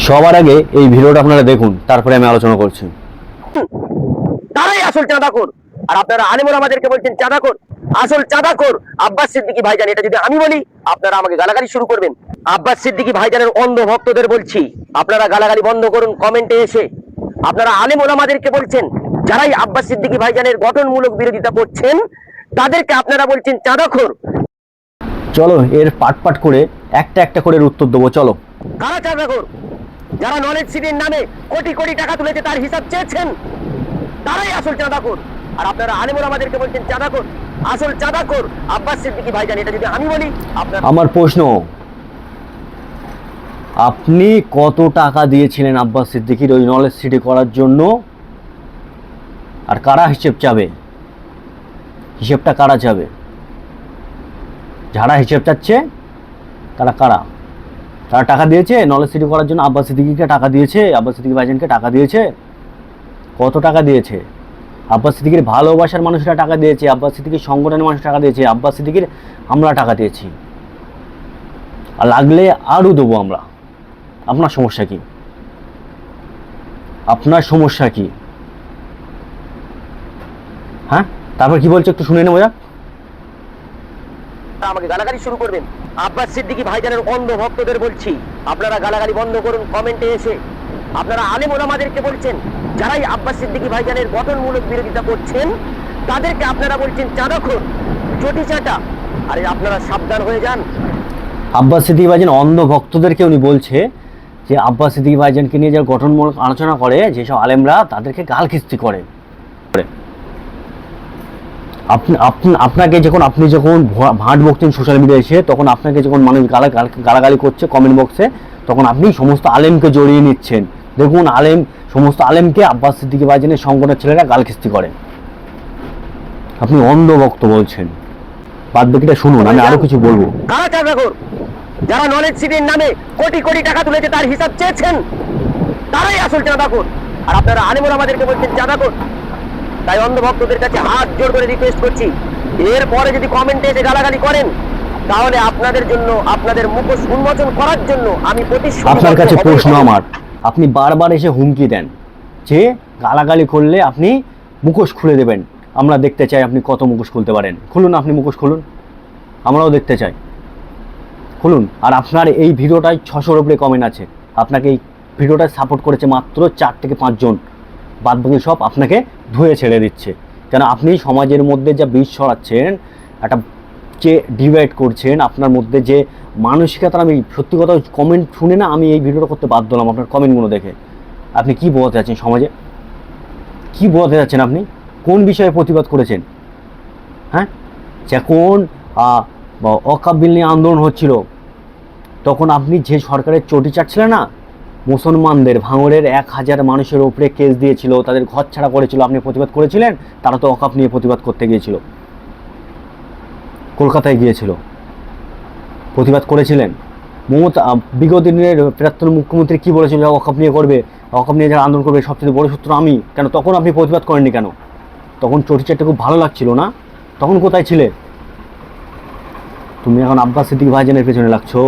সবার আগে এই ভিডিওটা আপনারা দেখুন, তারপরে আমি আলোচনা করছি। তারাই আসল চাঁদাখোর। আর আপনারা আলেমরা আমাদেরকে বলছেন চাঁদাখোর। আসল চাঁদাখোর আব্বাস সিদ্দিকী ভাইজান। এটা যদি আমি বলি, আপনারা আমাকে গালাগালি শুরু করবেন। আব্বাস সিদ্দিকী ভাইজানের অন্ধ ভক্তদের বলছি, আপনারা গালাগালি বন্ধ করুন কমেন্টে এসে। আপনারা আলেমরা আমাদেরকে বলছেন, যারাই আব্বাস সিদ্দিকী ভাইজানের গঠনমূলক বিরোধিতা করছেন, তাদেরকে আপনারা বলছেন চাঁদাখোর। চলো এর পাট পাট করে একটা একটা করে উত্তর দেবো। চলো, কারা চাঁদাখোর? যারা নলেজ সিটির নামে কোটি কোটি টাকা তুলেছে, তার হিসাব চেয়েছেন, তারাই আসল চাঁদাখোর। আর আপনারা আলেমরা আমাদেরকে বলছেন চাঁদাখোর। আসল চাঁদাখোর আব্বাস সিদ্দিকী ভাইজান। এটা যদি আমি বলি, আপনারা আমার প্রশ্ন, আপনি কত টাকা দিয়েছিলেন আব্বাস সিদ্দিকীর ওই নলেজ সিটি করার জন্য? আর কারা হিসেব চাবে? হিসেবটা কারা চাবে? যারা হিসেব চাচ্ছে তারা কারা? তারা টাকা দিয়েছে নলেজ সিটি করার জন্য? আব্বাস সিদ্দিকীকে টাকা দিয়েছে? আব্বাস সিদ্দিকী ভাইজানকে টাকা দিয়েছে? কত টাকা দিয়েছে? আব্বাস সিদ্দিকীর ভালোবাসার মানুষরা টাকা দিয়েছে, আব্বাস সিদ্দিকীর সংগঠনের মানুষ টাকা দিয়েছে, আব্বাস সিদ্দিকীর আমরা টাকা দিয়েছি, আর লাগলে আরও দেবো আমরা। আপনার সমস্যা কি? আপনার সমস্যা কি? হ্যাঁ, তারপর কি বলছো একটু শুনে নেবো যাক। আমাকে গালাগালি শুরু করবেন। আব্বাস সিদ্দিকী ভাইজানের অন্ধ ভক্তদের বলছি, আপনারা গালাগালি বন্ধ করুন কমেন্টে এসে। আপনারা আলেম ওলামাদেরকে বলছেন, যারাই আব্বাস সিদ্দিকী ভাইজানের গঠনমূলক বিরোধিতা করছেন, তাদেরকে আপনারা বলছেন চাঁদাখোর, চটি চাটা। আরে আপনারা সাবধান হয়ে যান। আব্বাস সিদ্দিকী ভাইজান অন্ধ ভক্তদেরকে উনি বলছে যে আব্বাস সিদ্দিকী ভাইজানকে নিয়ে যারা গঠনমূলক আলোচনা করে, যেসব আলেমরা তাদেরকে গালখিস্তি করে। আপনাকে আপনি যখন ভাঁট বকছেন সোশ্যাল মিডিয়ায় এসে, তখন আপনাকে যখন মানুষ গালাগালি করছে কমেন্ট বক্সে, তখন আপনি সমস্ত আলেমকে জড়িয়ে নিচ্ছেন। দেখুন, সমস্ত আলেমকে আব্বাস সিদ্দিকী ভাইজানের সংগঠনের ছেলেরা গালখিস্তি করে। আপনি অন্ধ ভক্ত বলছেন। বাদ বাকিটা শুনুন, আমি আরো কিছু বলবো। কারা চাঁদাখোর? যারা নলেজ সিটির নামে কোটি কোটি টাকা তুলেছে, তার হিসাব চেয়েছেন, তারাই আসল চাঁদাখোর। আর আপনারা আলেমরা আমাদেরকে বলছেন চাঁদাখোর। তাই অন্ধ ভক্তদের কাছে হাত জোর করে রিকোয়েস্ট করছি, এরপরে যদি কমেন্টে এসে গালাগালি করেন, তাহলে আপনাদের জন্য, আপনাদের মুখোশ উন্মোচন করার জন্য আমি আপনার কাছে প্রশ্ন আমার, আপনি বারবার এসে হুমকি দেন যে গালাগালি করলে আপনি মুখোশ খুলে দেবেন। আমরা দেখতে চাই আপনি কত মুখোশ খুলতে পারেন। খুলুন, আপনি মুখোশ খুলুন, আমরাও দেখতে চাই। খুলুন। আর আপনার এই ভিডিওটায় 600-র উপরে কমেন্ট আছে। আপনাকে এই ভিডিওটা সাপোর্ট করেছে মাত্র 4 থেকে 5 জন। বাদবাকি সব আপনাকে ধুয়ে ছেড়ে দিচ্ছে। কেন আপনি সমাজের মধ্যে যা বিষ ছড়াচ্ছেন, একটা যে ডিভাইড করছেন, আপনার মধ্যে যে মানসিকতা, আমি সত্যি কথা কমেন্ট শুনে না আমি এই ভিডিওটা করতে বাধ্য হলাম আপনার কমেন্টগুলো দেখে। আপনি কি বোঝাতে যাচ্ছেন সমাজে? কি বোঝাতে যাচ্ছেন আপনি? কোন বিষয়ে প্রতিবাদ করেছেন? হ্যাঁ, যখন ওয়াকফ বিল নিয়ে আন্দোলন হচ্ছিল, তখন আপনি যে সরকারের চটি চাটছিলেন না, মুসলমানদের ভাঙড়ের 1000 মানুষের উপরে কেস দিয়েছিল, তাদের ঘর ছাড়া করেছিল, আপনি প্রতিবাদ করেছিলেন। তারা তো ওয়াকফ নিয়ে প্রতিবাদ করতে গিয়েছিল, কলকাতায় গিয়েছিল, প্রতিবাদ করেছিলেন। বিগত দিনের প্রাক্তন মুখ্যমন্ত্রী কি বলেছিল? ওয়াকফ নিয়ে করবে, ওয়াকফ নিয়ে যারা আন্দোলন করবে সবচেয়ে বড় শত্রু আমি। কেন তখন আপনি প্রতিবাদ করেননি? কেন তখন চটি চাটটা খুব ভালো লাগছিল না? তখন কোথায় ছিলে তুমি? এখন আব্বাস সিদ্দিকী ভাইজানের পেছনে লাগছো।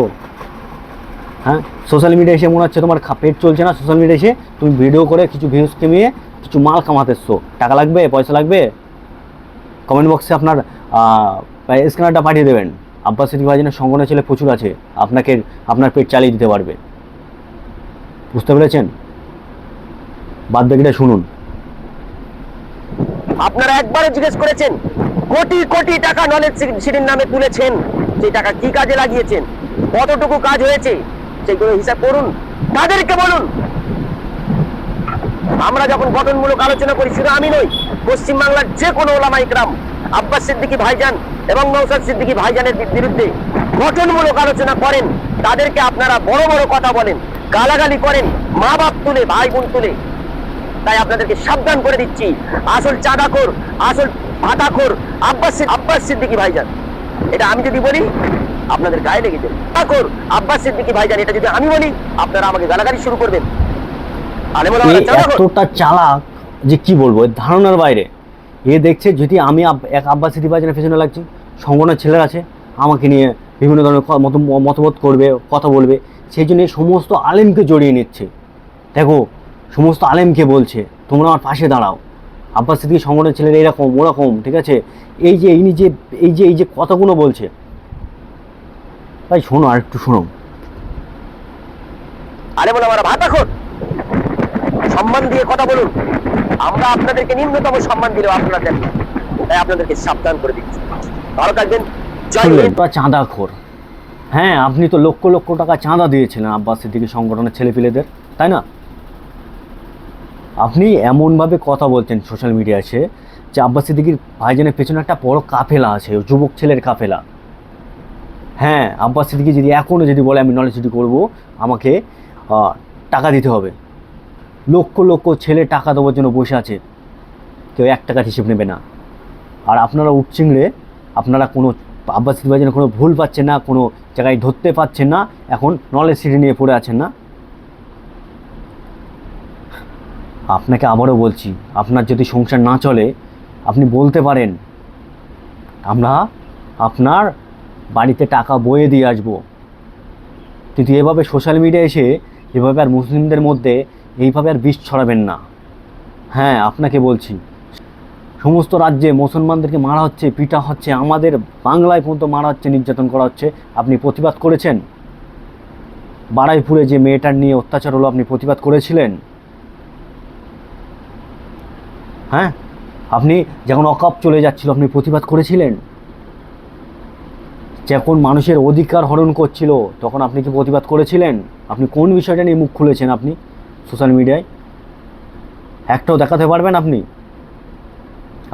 হ্যাঁ, সোশ্যাল মিডিয়া এসে মনে হচ্ছে তোমার পেট চলছে না। সোশ্যাল মিডিয়া এসে তুমি ভিডিও করে কিছু ভিউজ কমিয়ে কিছু মাল কামাতেছো। টাকা লাগবে, পয়সা লাগবে, কমেন্ট বক্সে আপনার স্ক্যানারটা পাঠিয়ে দেবেন। আব্বাস সিদ্দিকী ভাইজানের সংগঠনের ছেলে প্রচুর আছে, আপনার পেট চালিয়ে দিতে পারবে। বুঝতে পেরেছেন? বাদ বাকিটা শুনুন। আপনারা একবারও জিজ্ঞেস করেছেন, কোটি কোটি টাকা নলেজ সিটির নামে তুলেছেন, সেই টাকা কি কাজে লাগিয়েছেন, কতটুকু কাজ হয়েছে, সেগুলো হিসাব করুন, তাদেরকে বলুন। আমরা যখন গঠনমূলক আলোচনা করি, শুধু আমি নই, পশ্চিমবাংলার যে কোনো ওলামা ইকরাম আব্বাস সিদ্দিকী ভাইজান এবং নওশাদ সিদ্দিকী ভাইজানের বিরুদ্ধে গঠনমূলক আলোচনা করেন, তাদেরকে আপনারা বড় বড় কথা বলেন, গালাগালি করেন, মা বাপ তুলে, ভাই বোন তুলে। তাই আপনাদেরকে সাবধান করে দিচ্ছি, আসল চাঁদাখোর, আসল ভাতাখোর আব্বাস সিদ্দিকী ভাইজান। এটা আমি যদি বলি, আপনাদের গায়ে লেগে যাবে। চাঁদাখোর আব্বাস সিদ্দিকী ভাইজান। এটা যদি আমি বলি, আপনারা আমাকে গালাগালি শুরু করবেন। এতটা চালাক যে কি বলবো, ধারণার বাইরে। এ দেখছে যদি আমি এক আব্বাস সিদ্দিকী ভাইজানের পেছনে লাগছি, সংগঠনের ছেলেরা আছে, আমাকে নিয়ে বিভিন্ন ধরনের মতবোধ করবে, কথা বলবে। সেই জন্য সমস্ত আলেমকে জড়িয়ে নিচ্ছে। দেখো সমস্ত আলেমকে বলছে তোমরা আমার পাশে দাঁড়াও, আব্বাস সিদ্দিকী সংগঠনের ছেলেরা এরকম ওরকম, ঠিক আছে। এই যে কথাগুলো বলছে, ভাই শোনো আর একটু শোনো। আরে বলে আমার ভাতা খোর, সম্মান দিয়ে কথা বলুন। আমরা আপনাদেরকে নিম্নতম সম্মান দিলেও আপনারা দেন না। তাই আপনাদেরকে সাবধান করে দিচ্ছি, ভালো থাকবেন। জয় শুনলেন হিন্দ। তো, চাঁদাখোর। হ্যাঁ, আপনি তো লক্ষ লক্ষ টাকা চাঁদা দিয়েছিলেন আব্বাস সিদ্দিকী সংগঠনের ছেলেপিলেদের, তাই না? আপনি এমনভাবে কথা বলছেন সোশ্যাল মিডিয়ায় এসে যে আব্বাস সিদ্দিকীর ভাইজানের পেছনে একটা বড় কাফেলা আছে, যুবক ছেলের কাফেলা। হ্যাঁ, আব্বাস সিদ্দিকী যদি এখনও যদি বলে আমি নলেজ সিটি করবো, আমাকে টাকা দিতে হবে। লক্ষ লক্ষ ছেলে টাকা দেওয়ার জন্য বসে আছে, কেউ 1 টাকার হিসেব নেবে না। আর আপনারা উচ্চিংড়ে, আপনারা কোনো আব্বাস সিদ্দিকী ভাইজানের কোনো ভুল পাচ্ছেন না, কোনো জায়গায় ধরতে পাচ্ছেন না, এখন নলেজ সিটি নিয়ে পড়ে আছেন না। আপনাকে আবারও বলছি, আপনার যদি সংসার না চলে আপনি বলতে পারেন আমরা আপনার বাড়িতে টাকা বয়ে দিয়ে আসবো, কিন্তু এভাবে সোশ্যাল মিডিয়ায় এসে এভাবে আর মুসলিমদের মধ্যে এইভাবে আর বিষ ছড়াবেন না। হ্যাঁ, আপনাকে বলছি, সমস্ত রাজ্যে মুসলমানদেরকে মারা হচ্ছে, পিটা হচ্ছে, আমাদের বাংলায় পর্যন্ত মারা হচ্ছে, নির্যাতন করা হচ্ছে। আপনি প্রতিবাদ করেছেন? বারুইপুরে যে মেয়েটার নিয়ে অত্যাচার হলো, আপনি প্রতিবাদ করেছিলেন? হ্যাঁ, আপনি যখন অকাপ চলে যাচ্ছিল আপনি প্রতিবাদ করেছিলেন? যখন মানুষের অধিকার হরণ করছিল তখন আপনি কি প্রতিবাদ করেছিলেন? আপনি কোন বিষয়টা নিয়ে মুখ খুলেছেন আপনি সোশ্যাল মিডিয়ায়? একটাও দেখাতে পারবেন আপনি?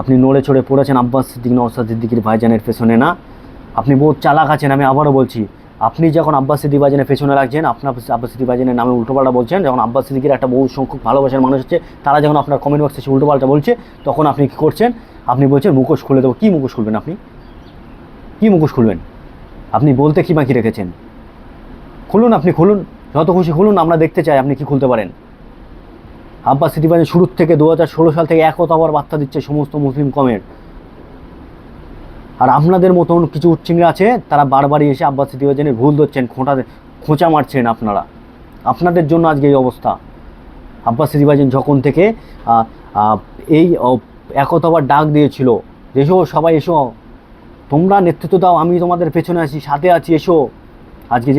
আপনি নড়ে চড়ে পড়েছেন আব্বাস সিদ্দিকী নওশাদ সিদ্দিকীর ভাইজানের পেছনে না? আপনি বহুত চালাক আছেন, আমি আবারও বলছি। আপনি যখন আব্বাস সিদ্দিকী ভাইজানের পেছনে লাগছেন, আপনার আব্বাস সিদ্দিকী ভাইজানের নামে উল্টোপাল্টা বলছেন, যখন আব্বাস সিদ্দিকীর একটা বহু সংখ্যক ভালোবাসার মানুষ হচ্ছে, তারা যখন আপনার কমেন্ট বক্সে এসে উল্টোপাল্টা বলছে, তখন আপনি কী করছেন? আপনি বলছেন মুখোশ খুলে দেবো। কী মুখোশ খুলবেন আপনি? কী মুখোশ খুলবেন? আপনি বলতে কী বাকি রেখেছেন? খুলুন, আপনি খুলুন, যত খুশি খুলুন, আমরা দেখতে চাই আপনি কী খুলতে পারেন। আব্বাস সিদ্দিকী ভাইজান শুরুর থেকে 2016 সাল থেকে একতাবার বার্তা দিচ্ছে সমস্ত মুসলিম কমের। আর আপনাদের মতন কিছু উচ্চিংড়ে আছে, তারা বারবারই এসে আব্বাস সিদ্দিকী ভাইজানের ভুল ধরছেন, খোঁচা মারছেন আপনারা। আপনাদের জন্য আজকে এই অবস্থা। আব্বাস সিদ্দিকী ভাইজান যখন থেকে এই একতাবার ডাক দিয়েছিল, এসো সবাই এসো, তোমরা নেতৃত্ব দাও, আমি তোমাদের পেছনে আছি, সাথে আছি, এসো। আজকে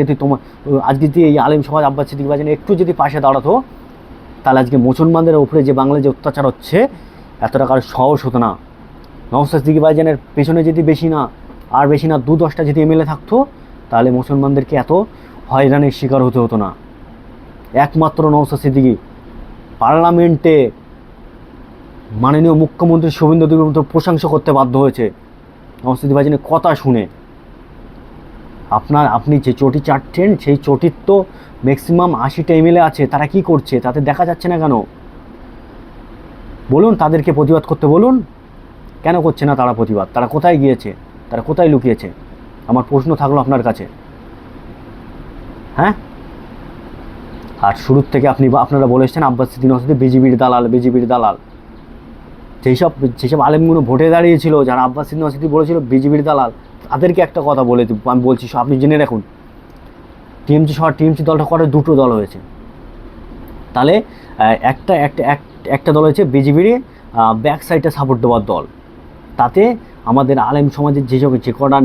যদি এই আলেম সমাজ আব্বাস সিদ্দিকী ভাইজান একটু যদি পাশে দাঁড়াতো, তাহলে আজকে মুসলমানদের উপরে যে বাংলায় যে অত্যাচার হচ্ছে, এতটা কারো সাহস হতো না। নওশাদ সিদ্দিকী ভাইজানের পেছনে যদি বেশি না 2-10টা যদি এমএলএ থাকতো, তাহলে মুসলমানদেরকে এত হয়রানির শিকার হতে হতো না। একমাত্র নওশাদ সিদ্দিকী পার্লামেন্টে মাননীয় মুখ্যমন্ত্রী শুভেন্দু অধিকারীর প্রশংসা করতে বাধ্য হয়েছে নওশাদ সিদ্দিকী ভাইজানের কথা শুনে। আপনি যে চটি চাটছেন, সেই চটির তো ম্যাক্সিমাম 80টা এমএলএ আছে, তারা কি করছে তাদের দেখা যাচ্ছে না কেন? বলুন, তাদেরকে প্রতিবাদ করতে বলুন। কেন করছে না তারা প্রতিবাদ? তারা কোথায় গিয়েছে? তারা কোথায় লুকিয়েছে? আমার প্রশ্ন থাকলো আপনার কাছে। হ্যাঁ, আর শুরুর থেকে আপনারা বলে এসছেন আব্বাস সিদ্দিকী নওশাদ বিজেপির দালাল। যেসব আলেমগুলো ভোটে দাঁড়িয়েছিল, যারা আব্বাস সিদ্দিকী নওশাদ বলেছিল বিজেপির দালাল, তাদেরকে একটা কথা বলে আমি বলছি, আপনি জেনে রাখুন। টিএমসি দলটা করে 2টো দল হয়েছে, তাহলে একটা দল হয়েছে বিজেপির ব্যাক সাইডে সাপোর্ট দেওয়ার দল। তাতে আমাদের আলেম সমাজের যে কটা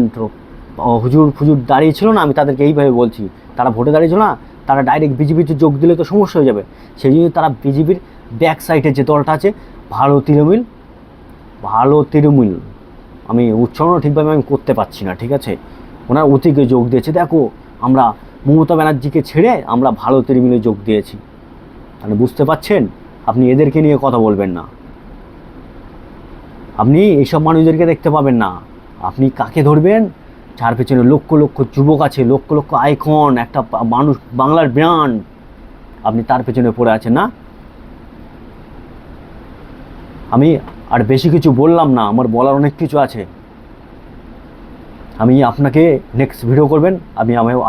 হুজুর দাঁড়িয়েছিল না, আমি তাদেরকে এইভাবে বলছি, তারা ভোটে দাঁড়িয়েছিল না, তারা ডাইরেক্ট বিজেপিতে যোগ দিলে তো সমস্যা হয়ে যাবে। সেই জন্য তারা বিজেপির ব্যাক সাইডে যে দলটা আছে ভালো তৃণমূল, আমি উচ্চারণ ঠিকভাবে আমি করতে পারছি না, ঠিক আছে, ওনার অতিকে যোগ দিয়েছে। দেখো, আমরা মমতা ব্যানার্জিকে ছেড়ে আমরা ভালো তৃণমূলে যোগ দিয়েছি। তাহলে বুঝতে পারছেন, আপনি এদেরকে নিয়ে কথা বলবেন না। আপনি এইসব মানুষদেরকে দেখতে পাবেন না। আপনি কাকে ধরবেন? যার পেছনে লক্ষ লক্ষ যুবক আছে, লক্ষ লক্ষ আইকন, একটা মানুষ, বাংলার ব্র্যান্ড, আপনি তার পেছনে পড়ে আছেন না। আমি আর বেশি কিছু বললাম না, আমার বলার অনেক কিছু আছে। আমি আপনাকে নেক্সট ভিডিও করবেন,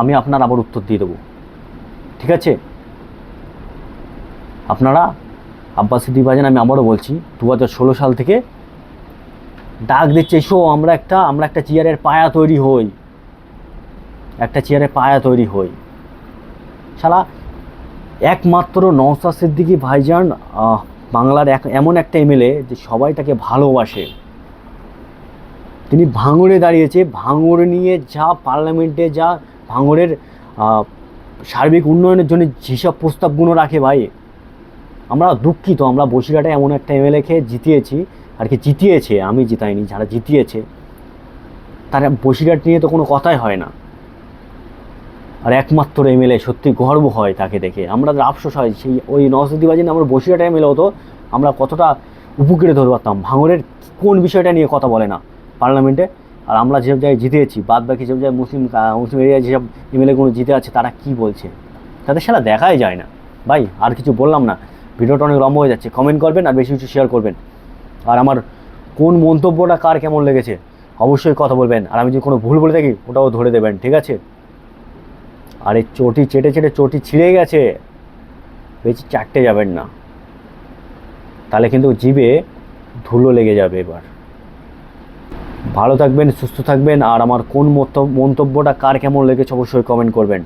আমি আপনার আবার উত্তর দিয়ে দেবো, ঠিক আছে? আপনারা আব্বাস সিদ্দিকী ভাইজান, আমি আবারও বলছি, 2016 সাল থেকে ডাক দিচ্ছে, এসো আমরা একটা চেয়ারের পায়া তৈরি হই, শালা একমাত্র নওশাদ সিদ্দিকী ভাইজান বাংলার এমন একটা এমএলএ যে সবাই তাকে ভালোবাসে। তিনি ভাঙড়ে দাঁড়িয়েছে, ভাঙড় নিয়ে যা পার্লামেন্টে যা ভাঙড়ের সার্বিক উন্নয়নের জন্য যেসব প্রস্তাবগুলো রাখে ভাই, আমরা দুঃখিত। আমরা বসিরহাটে এমন একটা এমএলএকে জিতিয়েছি, আর কি জিতিয়েছে, আমি জিতাইনি, যারা জিতিয়েছে তারা বসিরহাট নিয়ে তো কোনো কথাই হয় না। আর একমাত্র এমএলএ, সত্যি গর্ব হয় তাকে দেখে, আমরা আফসোস হয় সেই ওই নওশাদ ভাইজান আমরা বসিরহাটে এমএলএ হতো, আমরা কতটা উপকৃত ধরে পারতাম। ভাঙড়ের কোন বিষয়টা নিয়ে কথা বলে না পার্লামেন্টে, আর আমরা যেসব জায়গায় জিতে আছি, বাদ বাকি যেসব জায়গায় মুসলিম এরিয়ায় যেসব এমএলএগুলো জিতে আছে তারা কি বলছে, তাদের সেটা দেখাই যায় না ভাই। আর কিছু বললাম না, ভিডিওটা অনেক লম্বা হয়ে যাচ্ছে। কমেন্ট করবেন আর বেশি বেশি শেয়ার করবেন, আর আমার কোন মন্তব্যটা কার কেমন লেগেছে অবশ্যই কথা বলবেন, আর আমি যদি কোনো ভুল বলে থাকি ওটাও ধরে দেবেন, ঠিক আছে? আর এই চটি চেটে চেটে চটি ছিঁড়ে গেছে, বেশি চাটতে যাবেন না, তাহলে কিন্তু জিভে ধুলো লেগে যাবে। এবার ভালো থাকবেন, সুস্থ থাকবেন, আর আমার কোন মন্তব্যটা কার কেমন লেগেছে অবশ্যই কমেন্ট করবেন।